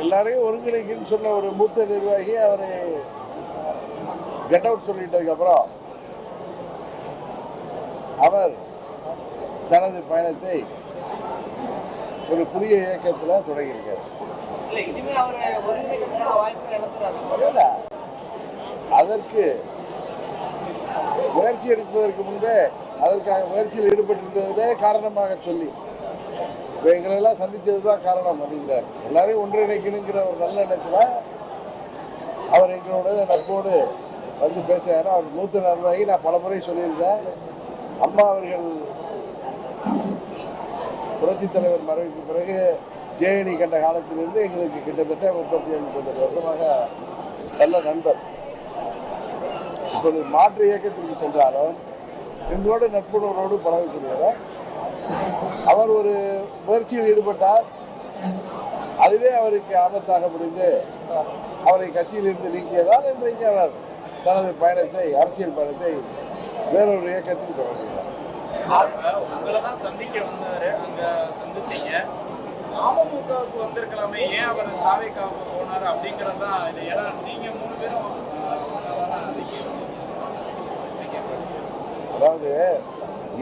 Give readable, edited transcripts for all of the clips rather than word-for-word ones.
எல்லாரையும் ஒருங்கிணைக்குன்னு சொன்ன ஒரு மூத்த நிர்வாகி அவரை கெட் அவுட் சொல்லிட்டதுக்கு அப்புறம் அவர் தனது பயணத்தை ஒரு புதிய இயக்கத்தில் தொடங்கியிருக்கார். அதற்கு முயற்சி எடுப்பதற்கு முன்பே அதற்காக முயற்சியில் ஈடுபட்டிருந்ததே காரணமாக சொல்லி எங்களெல்லாம் சந்தித்தது தான் காரணம் அப்படிங்கிறார். எல்லாரையும் ஒன்றிணைக்கணுங்கிற ஒரு நல்ல எண்ணத்தில் அவர் எங்களோட நட்போடு வந்து பேசுகிறாரு. அவர் மூத்த நிர்வாகி. நான் பல முறை சொல்லியிருந்தேன், அம்மா அவர்கள் புரட்சித் தலைவர் மறைவுக்கு பிறகு ஜேஎனி கண்ட காலத்திலிருந்து எங்களுக்கு கிட்டத்தட்ட 37 வருடமாக நல்ல நண்பர். இப்போது மாற்று இயக்கத்திற்கு சென்றாலும் எங்களோட நட்புணர்வோடு பழகக்கூடியவர். அவர் ஒரு முயற்சியில் ஈடுபட்டார், அதுவே அவருக்கு ஆபத்தாக முடிந்து அவரை கட்சியிலிருந்து நீக்கியதால் இன்றைக்கு அவர் தனது பயணத்தை, அரசியல் பயணத்தை வேறொரு இயக்கத்தில் தொடங்குகிறார். உங்களை தான் சந்திக்க வந்தாரு, அங்க சந்திச்சீங்க. அமமுகவுக்கு வந்திருக்கலாமே, ஏன் அவர் தாவேக்காவுக்கு போனார் அப்படிங்கிறது தான் இது. ஏன்னா நீங்க 3 பேரும் அதாவது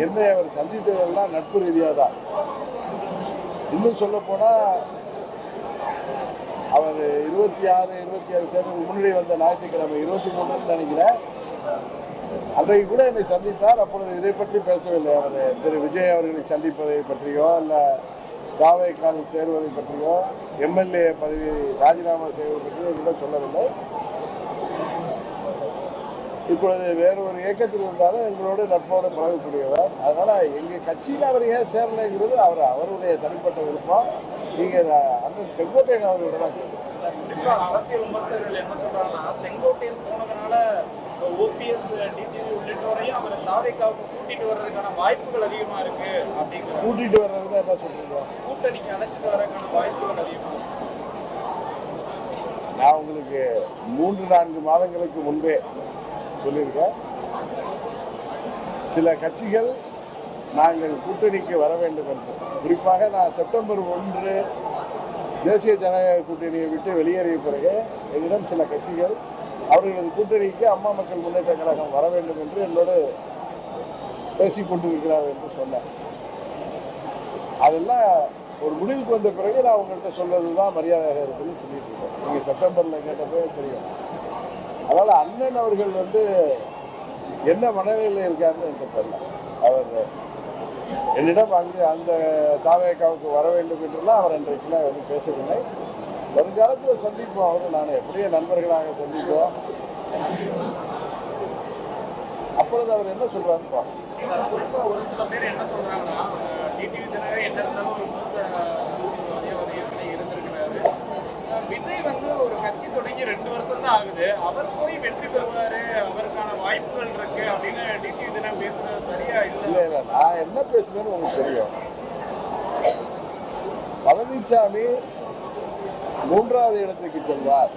என்னை அவர் சந்தித்ததெல்லாம் நட்பு ரீதியாக தான். இன்னும் சொல்ல போனா அவர் 26 சேர்ந்து முன்னாடி வந்த ஞாயிற்றுக்கிழமை 23 நினைக்கிறேன், அன்றைக்கு கூட என்னை சந்தித்தார். அப்பொழுது இதை பற்றி பேசவில்லை. அவர் திரு விஜய் அவர்களை சந்திப்பதை பற்றியோ இல்லை தாவேக்காவில் சேருவதை பற்றியோ எம்எல்ஏ பதவி ராஜினாமா செய்வதை பற்றியோ கூட சொல்லவில்லை. இப்பொழுது வேறு ஒரு இயக்கத்தில் இருந்தாலும் எங்களோட நட்போடு பழகக்கூடியவர். அதனால் எங்கள் கட்சியில் அவர் ஏன் சேரலைங்கிறது அவருடைய தனிப்பட்ட விருப்பம். நீங்கள் அண்ணன் செங்கோட்டையன் அவர்களோட தான் அரசியல் விமர்சகர்கள் என்ன சொல்றாங்கன்னா, செங்கோட்டையன் போனதுனால ஓபிஎஸ், டிடிவி உள்ளிட்டோரையும் அவர் தாவேக்காவுக்கு கூட்டிட்டு வர்றதுக்கான வாய்ப்புகள் அதிகமா இருக்கு அப்படிங்கிற. கூட்டிட்டு வர்றதுன்னா என்ன சொல்றீங்க? கூட்டணிக்கு அழைச்சிட்டு வர்றதுக்கான வாய்ப்புகள் அதிகமா. நான் உங்களுக்கு 3-4 மாதங்களுக்கு முன்பே சொல்லியிருக்கேன், சில கட்சிகள் நாங்கள் கூட்டணிக்கு வர வேண்டும் என்று. குறிப்பாக நான் செப்டம்பர் 1 தேசிய ஜனநாயக கூட்டணியை விட்டு வெளியேறிய பிறகு என்னிடம் சில கட்சிகள் அவர்களது கூட்டணிக்கு அம்மா மக்கள் முன்னேற்ற கழகம் வர வேண்டும் என்று என்னோடு பேசிக்கொண்டிருக்கிறார்கள் என்று சொன்னேன். அதெல்லாம் ஒரு முடிவுக்கு வந்த பிறகு நான் உங்கள்கிட்ட சொல்வது தான் மரியாதையாக இருக்குன்னு சொல்லிட்டு இருக்கேன். நீங்கள் செப்டம்பரில் கேட்டப்பே தெரியும். அதனால் அண்ணன் அவர்கள் என்ன மனநிலையில் இருக்காருன்னு எனக்கு தெரியல. அவர் என்னிடம் அந்த தாவேக்காவுக்கு வர வேண்டும் என்றெல்லாம் அவர் அன்றைக்குலாம் வந்து பேசவில்லை. வருங்காலத்தில் சந்திப்போம். அவரும் நான் எப்படியே நண்பர்களாக சந்திப்போம். அப்பொழுது அவர் என்ன சொல்றாருன்னு பார்ப்போம். ஒரு சில பேர் என்ன சொல்றாங்கன்னா, டிடிவி தினகரன் என்ன இருந்தாலும் ஒரு மூத்த அரசியல்வாதியாக அவர் ஏற்கனவே இருந்திருக்கிறாரு. விஜய் ஒரு கட்சி தொடங்கி 2 வருஷம் தான் ஆகுது, அவர் போய் வெற்றி பெறுவாரு, அவருக்கான வாய்ப்புகள் இருக்கு அப்படின்னு டிடிவி தினகரன் பேசுறது சரியா இல்லை? இல்லை, நான் என்ன பேசுறேன்னு உங்களுக்கு தெரியும். பழனிசாமி 3வது இடத்துக்கு செல்வார்.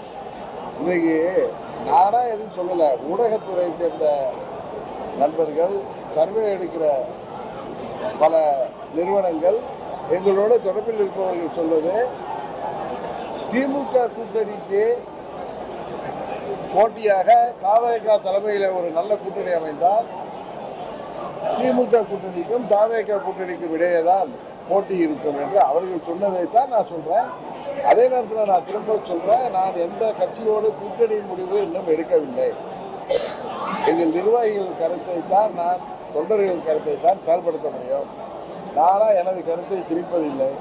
இன்னைக்கு நானா எதுவும் சொல்லலை, ஊடகத்துறையை சேர்ந்த நண்பர்கள், சர்வே எடுக்கிற பல நிறுவனங்கள், எங்களோட தொடர்பில் இருப்பவர்கள் சொல்வது, திமுக கூட்டணிக்கு போட்டியாக தாவேகா தலைமையில் ஒரு நல்ல கூட்டணி அமைந்தால் திமுக கூட்டணிக்கும் தாவேகா கூட்டணிக்கும் இடையேதான் போட்டி இருக்கும் என்று அவர்கள் சொன்னதைத்தான் நான் சொல்றேன். அதே நேரத்தில் நான் திரும்ப சொல்றேன், நான் எந்த கட்சியோடு கூட்டணி முடிவு இன்னும் எடுக்கவில்லை. எங்கள் நிர்வாகிகள் கருத்தை தான், நான் தொண்டர்கள் கருத்தை தான் செயல்படுத்த முடியும். நானா எனது கருத்தை திரிப்பதில்லை.